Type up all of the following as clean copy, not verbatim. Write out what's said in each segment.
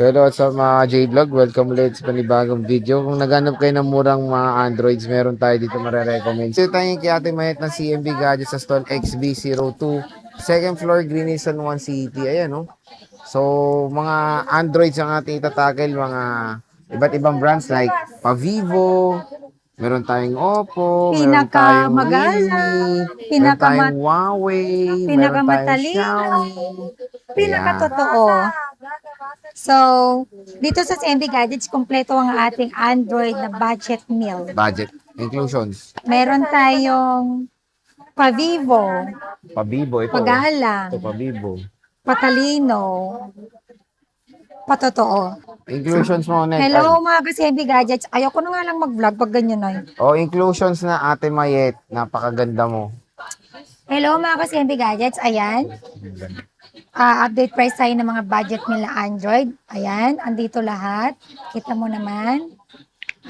So hello sa mga J-Vlog, welcome ulit sa panibagong video. Kung naghanap kayo ng murang mga Androids, meron tayo dito marirecommend. So tayo kay Ate Mayet ng CMB Gadgets sa stall XB02, second floor, Green Hills, San Juan City. Ayan, no? So, mga Androids ang ating itatackle, mga iba't ibang brands like Pavivo, meron tayong Oppo, meron tayong Pinakamagala, Realme, meron tayong pinakamat, Huawei, meron tayong pinakamatalino, Xiaomi. Ayan. pinakatotoo. So, dito sa CMB Gadgets, kumpleto ang ating Android na budget meal. Budget inclusions. Meron tayong Pavivo, Pabibo ito. Pagalang, Ito Pabibo. Patalino, Patotoo. Inclusions mo net. Hello mga ka-CMB Gadgets. Ayoko na nga lang mag-vlog pag ganyan ay. Inclusions na Ate Mayet. Napakaganda mo. Hello mga ka-CMB Gadgets. Ayan. Update price tayo ng mga budget nila Android. Ayan, andito lahat. Kita mo naman.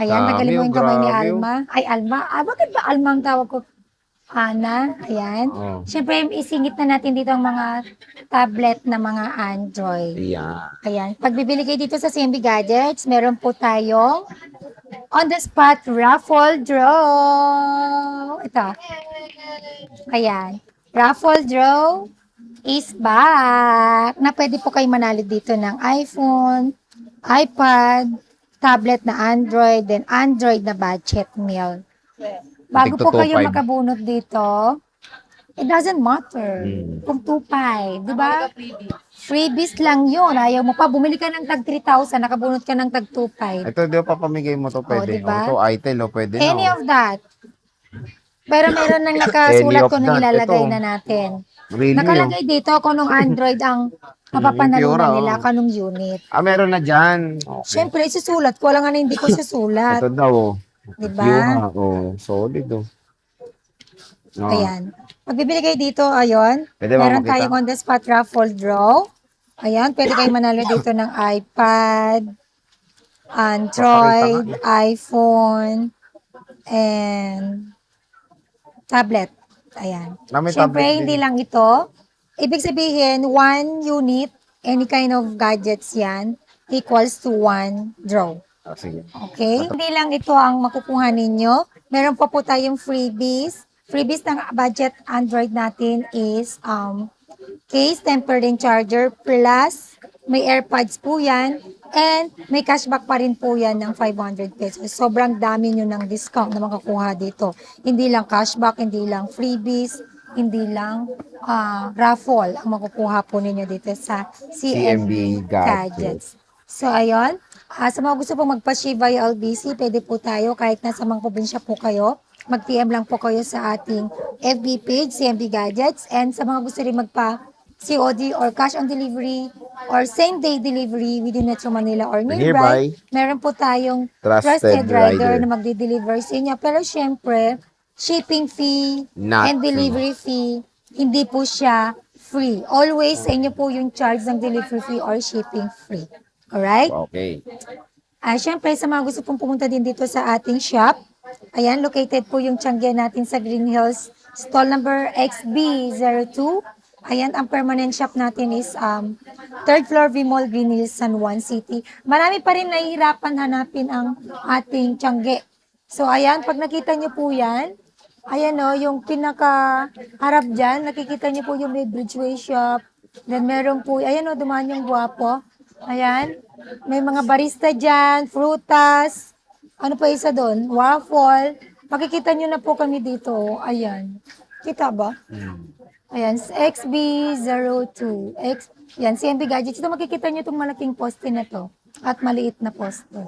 Ayan, Dami, tagalin mo yung kamay ni grabe. Alma. Ay, Alma. Bakit ba Alma ang tawag ko? Ana. Ayan. Oh. Siyempre, isingit na natin dito ang mga tablet na mga Android. Yeah. Ayan. Pag bibili kayo dito sa CMB Gadgets, meron po tayong on the spot raffle draw. Ito. Ayan. Raffle draw is back. Na pwede po kayo manalo dito ng iPhone, iPad, tablet na Android, then Android na budget meal. Bago po kayo 2.5. makabunot dito, it doesn't matter kung 2.5, di ba? Freebies lang yun. Ayaw mo pa, bumili ka ng tag 3,000, nakabunot ka ng tag 2.5. Ito, di ba papamigay mo to pwede? diba? Ito, Itel, pwede na. Any of that. Pero meron nang Any nakasulat of ko nung that. ilalagay Ito. na natin. Really, Nakalagay dito kung nung Android ang mapapanalunan Pure, nila, oh. kanong unit. Meron na dyan. Okay. Siyempre, isusulat ko. Wala nga na hindi ko susulat. Ito daw, oh. Diba? Pure, solid, oh. Oh. Ayan. Pagbibili kayo dito, ayun. Pwede ba Meron makita? tayong on the spot raffle draw. Ayan, pwede kayo manalo dito ng iPad, Android, iPhone, and tablet. Ayan. May Siyempre, tablet hindi din. lang ito. Ibig sabihin, one unit, any kind of gadgets yan, equals to one draw. Sige. Okay? Hindi lang ito ang makukuha ninyo. Meron pa po tayong freebies. Freebies ng budget Android natin is case, tempered and charger, plus may AirPods po yan, and may cashback pa rin po yan ng 500 pesos. Sobrang dami nyo ng discount na makakuha dito. Hindi lang cashback, hindi lang freebies, hindi lang raffle ang makukuha po ninyo dito sa CMB Gadgets. So, ayun. Sa mga gusto pong magpa-Shiba LBC, pwede po tayo kahit nasa mga probinsya po kayo. Mag-PM lang po kayo sa ating FB page, CMB Gadgets. And sa mga gusto rin magpa-COD or cash on delivery or same-day delivery within Metro Manila or nearby, meron po tayong Trusted trusted rider rider. na magde-deliver sa inyo. Pero syempre, shipping fee Not and delivery fee, hindi po siya free. Always sa inyo po yung charge ng delivery fee or shipping fee. Alright? Okay. Syempre, sa mga gusto pong pumunta din dito sa ating shop, ayan, located po yung Tiangge natin sa Green Hills, stall number XB02. Ayan, ang permanent shop natin is third floor V-Mall, Green Hills, San Juan City. Marami pa rin nahihirapan hanapin ang ating Tiangge. So, ayan, pag nakita nyo po yan, ayan o, yung pinaka-harap dyan, nakikita nyo po yung Red Bridgeway Shop. Then, meron po, ayan o, dumaan yung guwapo. Ayan, may mga barista dyan, frutas, ano pa isa doon? Waffle. Makikita nyo na po kami dito. Ayan. Kita ba? Ayan, XB02. Yan, CMB Gadgets. Ito makikita nyo itong malaking poste na to. At maliit na poste.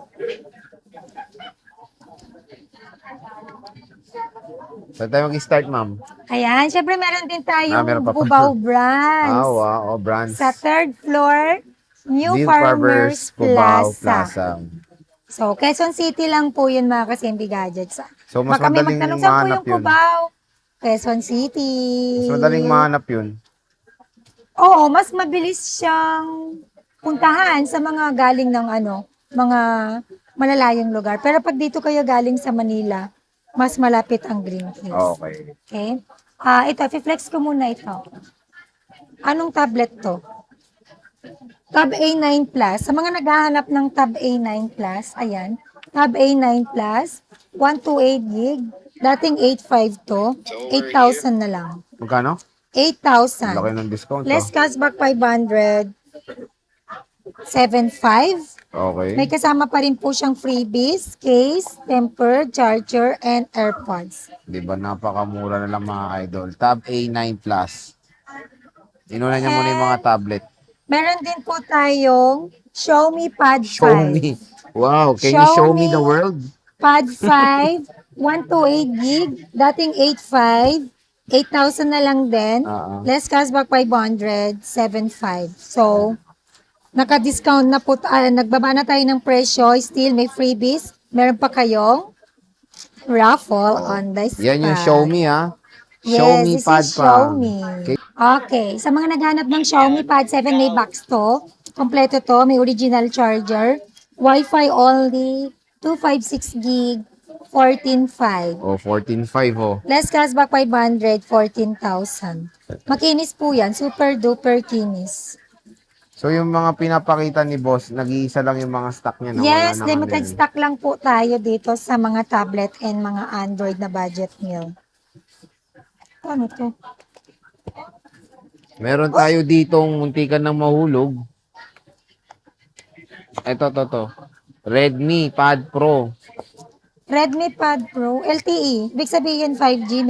Saan tayo mag-start, ma'am? Ayan, syempre meron din tayong meron pa. Cubao brands. Wow. Brands. Sa third floor, New Deal Farmers Cubao Plaza. So, Quezon City lang po yun mga ka-CMB Gadgets. So, mas Baka may madaling magtanong, saan po mahanap yung yun. Cubao? Quezon City. Mas madaling mahanap yun. Oo, mas mabilis siyang puntahan sa mga galing ng mga malalayong lugar. Pero pag dito kayo galing sa Manila, mas malapit ang Green Hills. Okay. Okay? Ito, i-flex ko muna ito. Anong tablet to? Tab A9 Plus. Sa mga naghahanap ng Tab A9 Plus, ayan. Tab A9 Plus, 128 gig. Dating 8.5 to. 8,000 na lang. Magkano? 8,000. Laki ng discount, Less cashback 500. 7.5. May Okay. kasama pa rin po siyang freebies, case, temper, charger, and AirPods. Di ba napakamura na lang mga idol. Tab A9 Plus. Inuna niya muna yung mga And tablet. meron din po tayong Xiaomi Pad 5. Xiaomi. Wow, can you show me the Xiaomi world? Pad 5, 128 gig, dating 8.5, 8,000 na lang din. Oo. Less cashback 500, 7.5. So, naka-discount na po, nagbaba na tayo ng presyo, still may freebies. Meron pa kayong raffle on the spot. Yan yung Xiaomi ha. Yes, Xiaomi this Pad is Pad. Xiaomi. Okay. Okay, sa mga naghanap ng Xiaomi Pad 7, may box to. Kompleto to, may original charger. Wi-Fi only, 256 gig, 14.5. Oh, 14.5 oh. Less cashback 500, 14,000. Makinis po yan, super duper kinis. So yung mga pinapakita ni boss, nag-iisa lang yung mga stock niya na Yes, wala limited din. stock lang po tayo dito sa mga tablet and mga Android na budget meal. Ano to? Meron tayo ditong muntikan ng mahulog. Ito. Redmi Pad Pro. Redmi Pad Pro, LTE. Ibig sabihin 5G,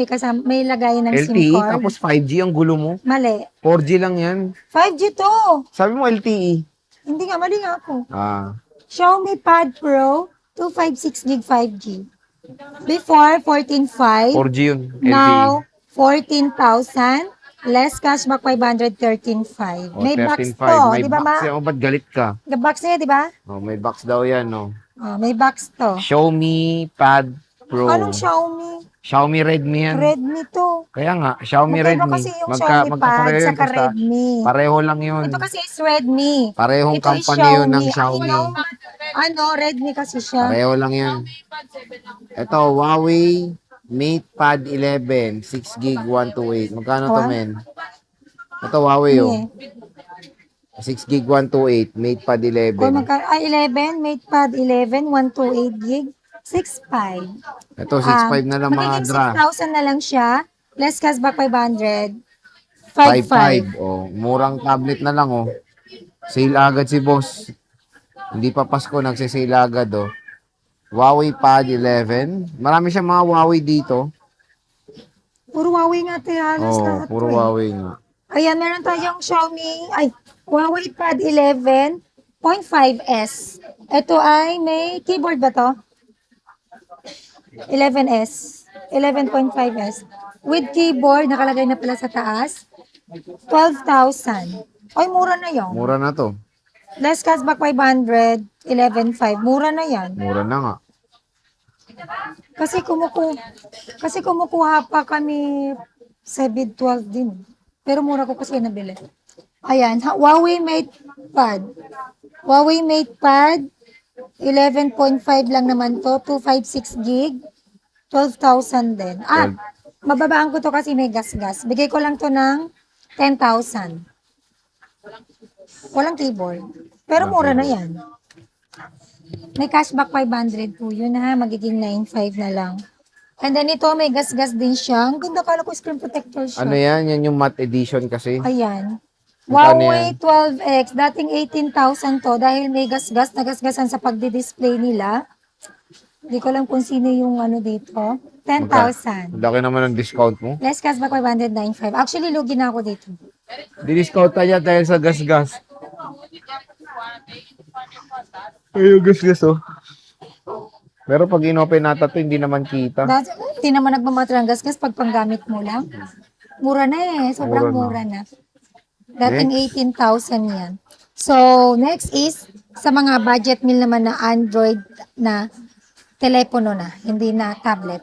may lagayan ng SIM LTE, card. tapos 5G ang gulo mo. Mali. 4G lang yan. 5G to. Sabi mo LTE. Hindi nga, mali nga ako. Ah, Xiaomi Pad Pro, 256 gig 5G. Before, 14.5. 4G yun. LTE. Now, 14,000. Less cashback 500, 13.5. Oh, May box 13.5. to, May di ba ma? box yan. Oh, ba't galit ka? Box niya, di ba? Oh, may box daw yan, no. Oh, may box to. Xiaomi Pad Pro. Anong Xiaomi? Xiaomi Redmi yan. Redmi to. Kaya nga, Xiaomi Magkaiba Redmi. kasi yung Xiaomi Pad magkapareho yun, saka basta Redmi. pareho lang yun. Ito kasi is Redmi. Parehong Ito is company yun ng Xiaomi. Xiaomi. Redmi kasi siya. Pareho lang yan. Ito, Huawei MatePad 11, 6 gig 128. Magkano to, Wow. men? Ito, Huawei, oh. Yeah. 6 gig 128, MatePad 11. 11, MatePad 11, 128 gig, 6.5. Ito, 6.5 na lang mga Magiging dra. 6,000 na lang siya. Less cashback 500. 5.5. 5.5. Oh, murang tablet na lang, oh. Sale agad si boss. Hindi pa Pasko, nagsisale agad, oh. Huawei Pad 11. Marami siyang mga Huawei dito. Puro Huawei nga tayo halos Oh, lahat puro to eh. Huawei nga. Ayan, meron tayong Huawei Pad 11.5S. Ito ay may keyboard ba to? 11S. 11.5S. With keyboard, nakalagay na pala sa taas. 12,000. Ay, mura na yun. Mura na to. Less cashback 500, 11.5. Mura na yan. Mura na nga. Kasi kumukuha pa kami sa bid 12 din. Pero mura ko kasi nabili. Ayan, Huawei MatePad. Huawei MatePad, 11.5 lang naman to, 256 gig, 12,000 din. Mababaan ko to kasi may gas-gas. Bigay ko lang to ng 10,000. Walang keyboard. Pero mura na yan. May cashback 500 po yun ha. Magiging 9.5 na lang. And then ito, may gas-gas din siya. Ang ganda, kala ko screen protector siya. Ano yan? Yan yung matte edition kasi. Ayan. Magkano Huawei 12X, dating 18,000 to dahil may gas-gas na gas-gasan sa pagdi-display nila. Hindi ko lang kung sino yung ano dito. 10,000. Laki naman ng discount mo. Less cashback 509.5. Actually, lugi na ako dito. Di-discount tayo dahil sa gas-gas. Ay, yung gas-gas oh. Pero pag inopen nata to, hindi naman kita. Hindi naman nagmamatter ang gas-gas pag panggamit mo lang. Mura na eh. Sobrang mura na. Dating 18,000 yan. So, next is sa mga budget meal naman na Android na telepono na, hindi na tablet.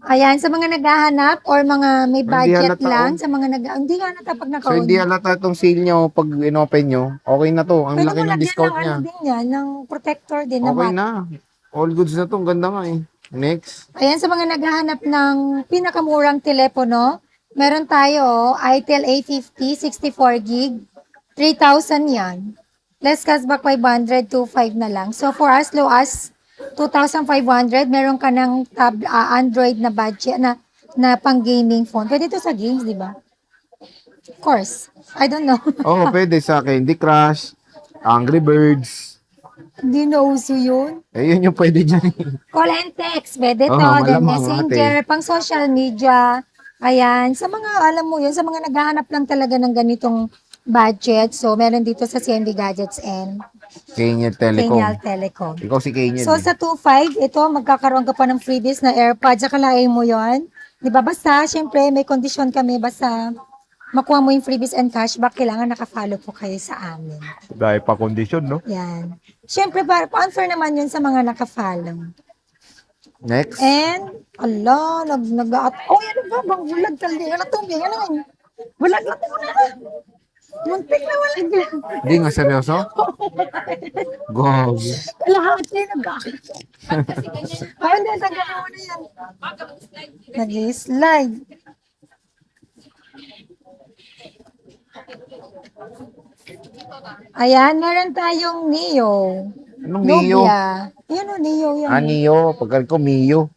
Ayan, sa mga naghahanap or mga may budget halata, lang, oh. sa mga hindi nga halata pag So, naka-on. hindi halata itong sale nyo pag inopen nyo. Okay na to. Ang Pwede laki mo ng lagyan discount ng niya. ano din yan, ng protector din na Okay mat. na. All goods na to. Ang ganda nga eh. Next. Ayan, sa mga naghahanap ng pinakamurang telepono, meron tayo, Itel A50, 64 gig, 3,000 yan. Less cashback 500, 2,500 na lang. So, for as low as 2,500, meron ka ng Android na budget na pang gaming phone. Pwede to sa games, di ba? Of course. I don't know. Oo, pwede sa Candy Crush, Angry Birds. Hindi na uso yun. Eh, yun yung pwede dyan. Call and text, pwede to. Oo, Then malamang messenger, ate. pang social media. Ayan, sa mga, alam mo yun, sa mga naghahanap lang talaga ng ganitong budget. So, meron dito sa CMB Gadgets and Kenya Telecom. Kenyal Telecom. Ikaw si Kenya, So, eh. sa 2.5, ito, magkakaroon ka pa ng freebies na AirPods. Akalain mo yon. Di ba? Basta, syempre, may kondisyon kami. Basta, makuha mo yung freebies and cashback, kailangan nakafollow po kayo sa amin. Dahil pa kondisyon, no? Yan. Syempre, unfair naman yun sa mga nakafollow. Next. And, ala, oh, yan ba? Bang bulag taldi. Ano tubig? Ano yun? Bulag lang ito na. Muntik na walag lang. Hindi nga seryoso? Gog. Lahat yan nag-akit. Ay, hindi. Tagal mo na yan. Nag-slide. Ayan, meron tayong Neo. Anong Mio? Nubia. Yan o, Neo yan. Ah, Neo. Pagkat ko, Mio.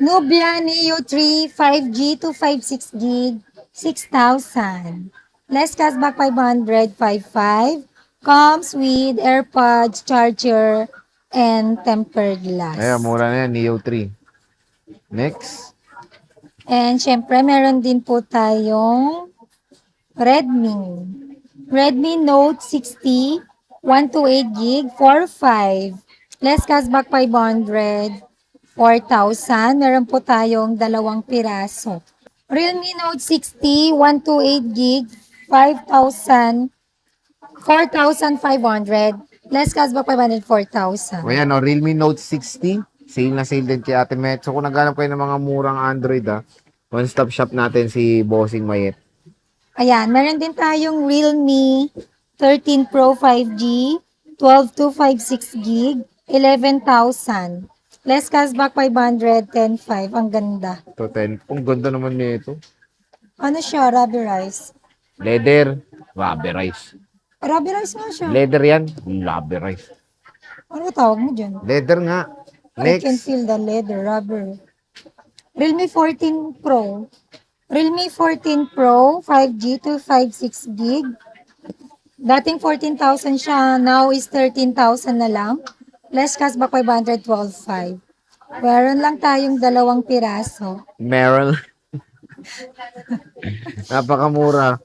Nubia Neo 3, 5G to 56 gig, 6,000. Less cashback 500, 55. Comes with AirPods, charger, and tempered glass. Ayan, mura na yan. Neo 3. Next. And syempre, meron din po tayong Redmi. Redmi Note 60, 128 gig, 45. Less cashback 500, 4,000. Meron po tayong dalawang piraso. Realme Note 60, 128 gig, 5,000, 4,500. Less cashback 500, 4,000. O yan, o, Realme Note 60. Sale na sale din kay Ate Met. So, kung naghanap kayo ng mga murang Android, one-stop shop natin si Bossing Mayet. Ayan, meron din tayong Realme 13 Pro 5G, 12 to 56 gig, 11,000. Less cashback 500, 10,500. Ang ganda. Ito, 10. Ang ganda naman nito. Ano siya, rubberized? Leather. Rubberized. Rubberized nga siya. Leather yan. Rubberized. Ano ba tawag mo dyan? Leather nga. I can Next. feel the leather, rubber. Realme 14 Pro. Realme 14 Pro, 5G to 56 gig. Dating 14,000 siya, now is 13,000 na lang. Less cashback 500, 12,500. Meron lang tayong dalawang piraso. Meryl. Napakamura.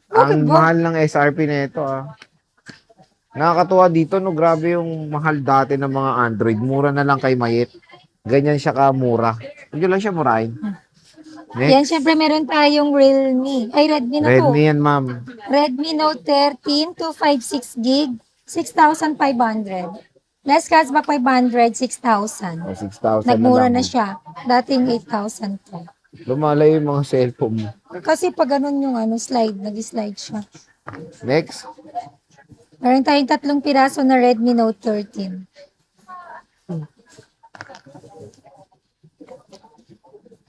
Bakit Ang ba? mahal ng SRP na ito, Nakakatuwa dito, no? Grabe yung mahal dati ng mga Android. Mura na lang kay Mayet. Ganyan siya kamura. Hindi lang siya murahin. Yan, Next. syempre meron tayong Realme. Ay, Redmi na to. Redmi yan, ma'am. Redmi Note 13 to 56 gig, 6,500. Less cashback 500, 6,000. O, 6,000 Nagmura na na lang. siya. Dating 8,000 po. Lumalayo yung mga cellphone mo. Kasi pag ganun yung slide, nag-slide siya. Next. Meron tayong tatlong piraso na Redmi Note 13.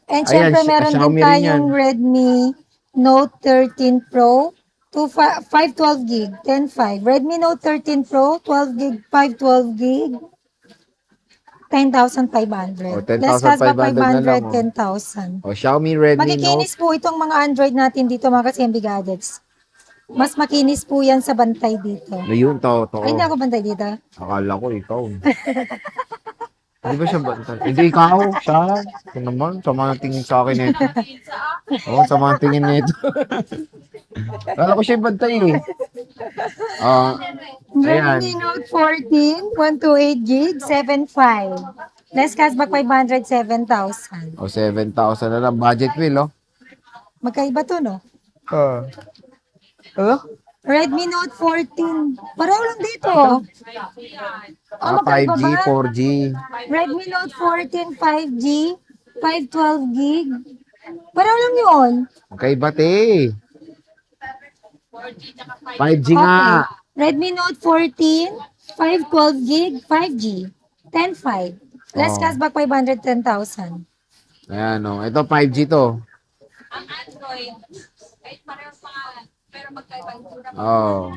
And Ayan, syempre meron din Xiaomi rin tayong yan. Redmi Note 13 Pro, 512 gig, 10.5. Redmi Note 13 Pro, 12 gig, 512 gig, 10,500. O, 10,500 Less cashback na lang, 500, 10,000. O, Xiaomi Redmi Note. Makikinis po itong mga Android natin dito mga ka-CMB Gadgets. Mas makinis po yan sa bantay dito. Ayun, to. Ay, hindi ako bantay dito. Akala ko ikaw. Hindi ba siya bantay? Hindi ikaw, siya. Ito naman, sama ng tingin sa akin nito. Oo, sama ng tingin nito. Akala ko siya yung bantay eh. Ayan. Redmi Note 14, 128 gig, 7.5. Less cashback 500, 7,000. O, 7,000 na lang. Budget wheel, oh. Magkaiba to, no? Ano? Redmi Note 14. Pareho lang dito. Magkaiba 5G, ba? 4G. Redmi Note 14, 5G, 512 gig. Pareho lang yun. Magkaiba, te. 5G nga. Redmi Note 14, 512 gig, 5G, 10.5. Less Oh. cashback 500, 10,000. Ayan, oh. Ito, 5G to. Oh.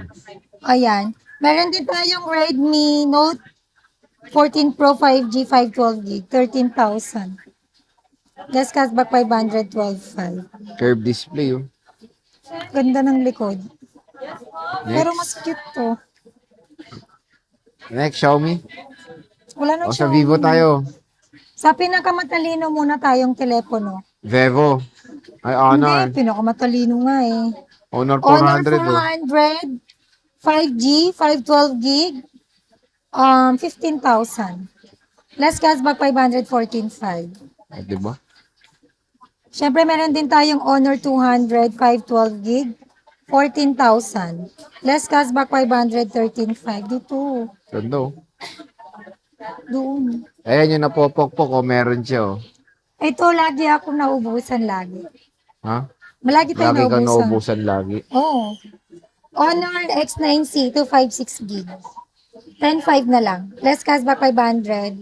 Ayan. Meron din tayong Redmi Note 14 Pro 5G 512 gig, 13,000. Less cashback 512.5. Curved display, oh. Ganda ng likod. Pero mas Next. cute to. Next, Xiaomi. Wala nang O, sa Vivo Xiaomi. tayo. Sa pinakamatalino muna tayong telepono. Vivo. Ay, Hindi, Honor. pinakamatalino nga eh. Honor Honor 400, oh. 400, 5G, 512 gig, 15,000. Less cashback 514.5. Diba? Siyempre, meron din tayong Honor 200, 512 gig, 14,000. Less cashback 513.5. Dito, Ganda, oh. doon. Ayan yung napopokpok, oh. Meron siya, oh. Ito, lagi ako naubusan lagi. Ha? Malagi tayo Lagi kang naubusan. naubusan lagi. Oo. Honor X9C, 256 gig. 10.5 na lang. Less cashback 500,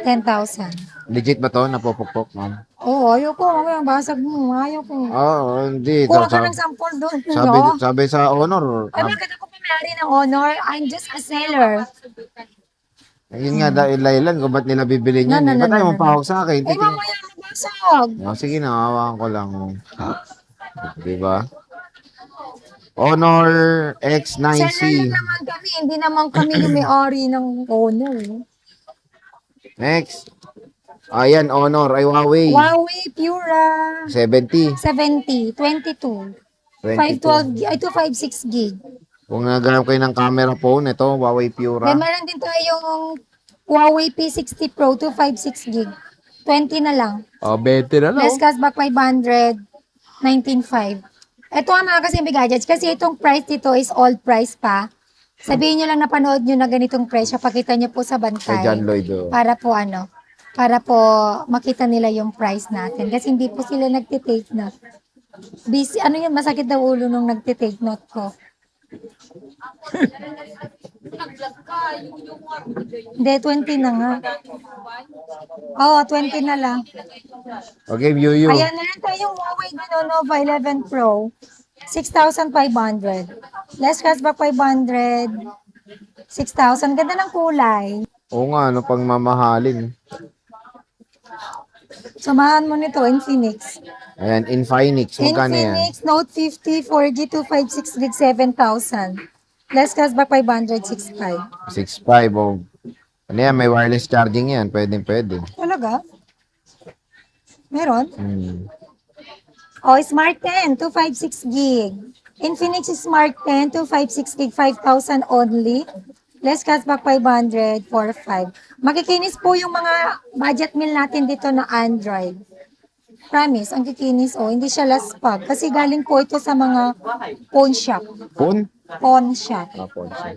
10,000. Legit ba to? Napopokpok, ma'am? Oo, ayoko. Mamaya basag mo. Ayoko. Oo, hindi. Kuha ka ng sample doon. Sabi, No? sabi sa Honor, Ay, bakit ako pumayari ng Honor? I'm just a seller. yun nga, dahil Lailan, kung ba't nila bibili No, niyan? no, Eh, no, ba't no, tayo no, no. mapahawak sa akin? Ay, mamaya mabasag. Oh, sige, nahawakan ko lang. Diba? Honor Seller lang X9C. naman kami. Hindi naman kami yung may-ari ng Honor. Next. Ayan, Honor. Ay, Huawei. Huawei Pura 70. 70, 22. 512 gig, ay 256 gig. Kung naghanap kayo ng camera phone, ito, Huawei Then Pura. meron din tayong Huawei P60 Pro 256 gig. 20 na lang. Oh, 20 na lang. Less cashback 500, 19.5. Ito ang mga kasimbi gadgets kasi itong price dito is old price pa. Sabihin nyo lang napanood nyo na ganitong presyo. Pakita nyo po sa Kay bantay. John Lloyd, oh. Para po makita nila yung price natin. Kasi hindi po sila nagtitake note. Busy, ano yun, masakit daw ulo nung nagtitake note ko. Hindi, 20 na nga. Oo, 20 na lang. Okay, Yuyu. Ayan, meron tayong Huawei Nova 11 Pro. 6,500. Less cashback 500. 6,000. Ganda ng kulay. Oo nga, ano pang mamahalin. Samahan mo nito, Infinix. Ayan, Infinix. Magkano yan? Infinix Note 50 4G 256 gig 7,000. Less cashback 500, 6,500. 6.5. Oh. Ano yan, may wireless charging yan. Pwede, pwede. Talaga? Meron? Hmm. Oh, Smart 10, 256 gig. Infinix Smart 10, 256 gig, 5,000 only. Less cashback 500, 4,500. Makikinis po yung mga budget meal natin dito na Android. Promise, ang kikinis, oh, hindi siya last pag. Kasi galing po ito sa mga phone shop. Phone? Phone shop. Ah, phone siya.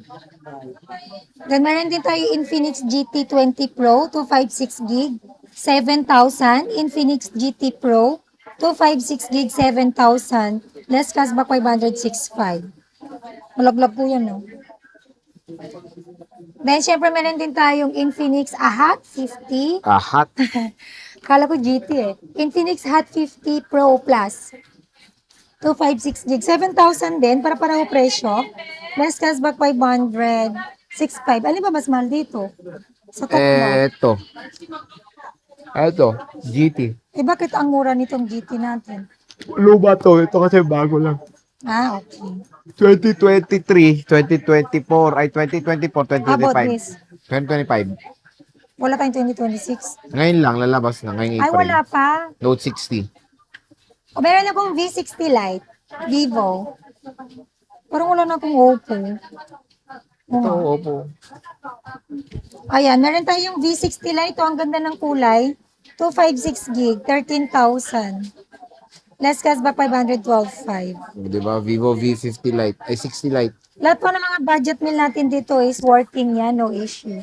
Then, meron din tayo Infinix GT 20 Pro, 256 gig, 7,000. Infinix GT Pro, 256 gig, 7,000. Less cashback 500, 6,500. Malaglag po yan, no? Then, syempre, meron din tayong Infinix Hot 50. Hot. Kala ko GT eh. Infinix Hot 50 Pro Plus. 256 gig. 7,000 din para pareho presyo. Less cashback 500. 6,500. Alin ba mas mahal dito? Sa tatlo. Ito, GT. Eh bakit ang mura nitong GT natin? Luma to. Ito kasi bago lang. Ah, okay. 2023, 2024, ay 2024, How about 2025. this? 2025. Wala tayong 2026. Ngayon lang, lalabas na. Ngayong Ay, April. wala pa. Note 60. O, meron akong V60 Lite. Vivo. Parang wala na akong Oppo. Ito, Oo. opo. Ayan, meron tayong V60 Lite. Ito, ang ganda ng kulay. 256 gig, 13,000. Less cashback 512.5. Diba? Vivo V50 Lite. Ay, 60 Lite. Lahat po ng mga budget meal natin dito is working yan, no issue.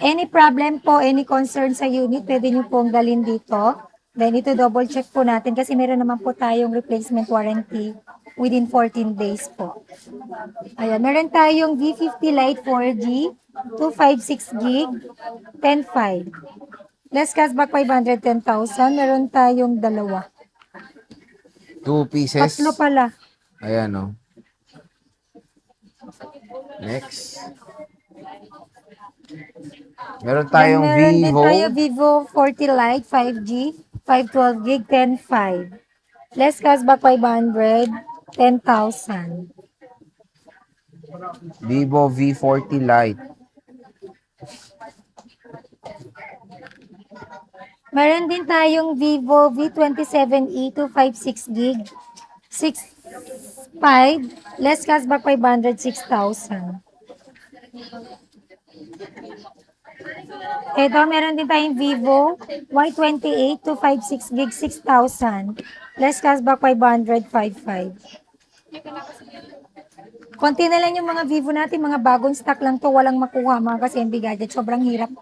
Any problem po, any concern sa unit, pwede nyo pong dalhin dito. Then ito double check po natin kasi meron naman po tayong replacement warranty within 14 days po. Ayan, meron tayong V50 Lite 4G, 256 gig, 10.5. Less cashback 510,000. Meron tayong dalawa. 2 pieces. Tatlo pala. Ayan, oh. Next. Meron Yan, tayong meron din Vivo. tayo Vivo 40 Lite 5G, 512 gig, 10.5. Less cashback 500, 10,000. Vivo V40 Lite. Meron din tayong Vivo V27e 256 gig, 6.5, less cashback 500, 6,000. Ito, meron din tayong Vivo Y28 256 gig, 6,000. Less cashback 500, 5,500. Konti na lang yung mga Vivo natin, mga bagong stock lang to, walang makuha mga ka-CMB Gadget. Sobrang hirap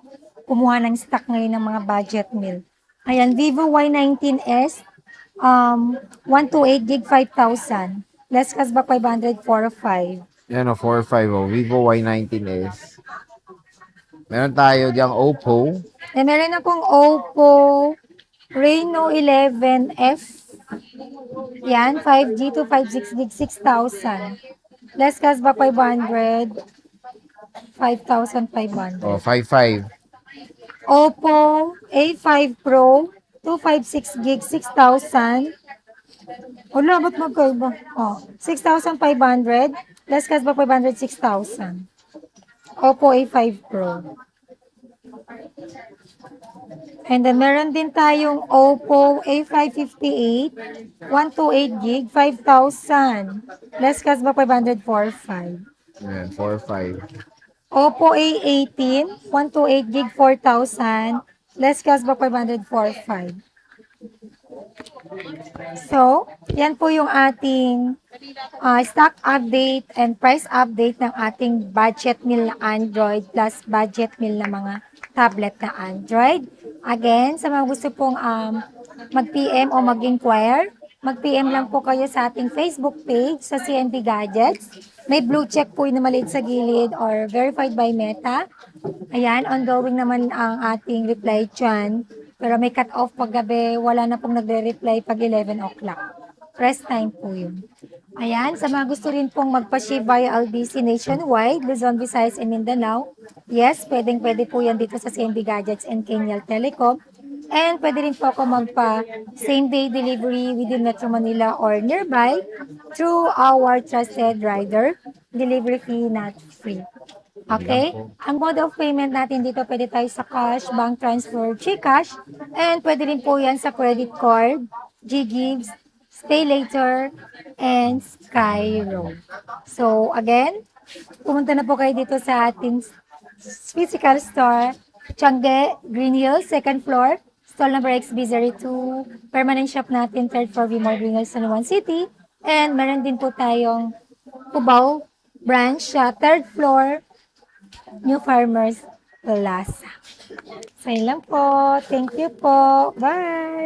kumuha ng stock ngayon ng mga budget meal. Ayan, Vivo Y19s, 128 gig, 5,000. Less cashback 500, 4,500. Yan, oh, 45, oh. Vivo Y19s. Meron tayo diyang Oppo. Eh, meron akong Oppo Reno 11F. Yan, 5G to 56 gig, 6,000. Less cashback 500, 5,500. Oh, 55. Oppo A5 Pro, 256 gig, 6,000. Wala, ba't magkaiba? Oh, 6,500. Less cashback 500, 6,000. Oppo A5 Pro. And then, meron din tayong Oppo A558, 128 gig, 5,000. Less cashback 500, 4,500. Ayan, 45. Oppo A18, 128 gig, 4,000. Less cashback 500, 4,500. So, yan po yung ating stock update and price update ng ating budget meal na Android plus budget meal na mga tablet na Android. Again, sa mga gusto pong mag-PM o mag-inquire, mag-PM lang po kayo sa ating Facebook page sa CNB Gadgets. May blue check po na maliit sa gilid or verified by Meta. Ayan, ongoing naman ang ating reply dyan. Pero may cut-off pag gabi, wala na pong nagre-reply pag 11 o'clock. Rest time po yun. Ayan, sa mga gusto rin pong magpa-ship via LBC nationwide, Luzon, Visayas, and Mindanao, yes, pwedeng-pwede po yan dito sa CNB Gadgets and Kenyal Telecom. And pwede rin po ako magpa same-day delivery within Metro Manila or nearby through our trusted rider. Delivery fee not free. Okay? Ang mode of payment natin dito, pwede tayo sa cash, bank transfer, GCash, and pwede rin po yan sa credit card, GGives, Stay Later, and Skyro. So, again, pumunta na po kayo dito sa ating physical store, Tiangge, Green Hills, second floor, stall number XB02, permanent shop natin, third floor, Vmore Green Hills, San Juan City, and meron din po tayong Cubao branch sa third floor, New Farmers Plaza. So, yun lang po. Thank you po. Bye!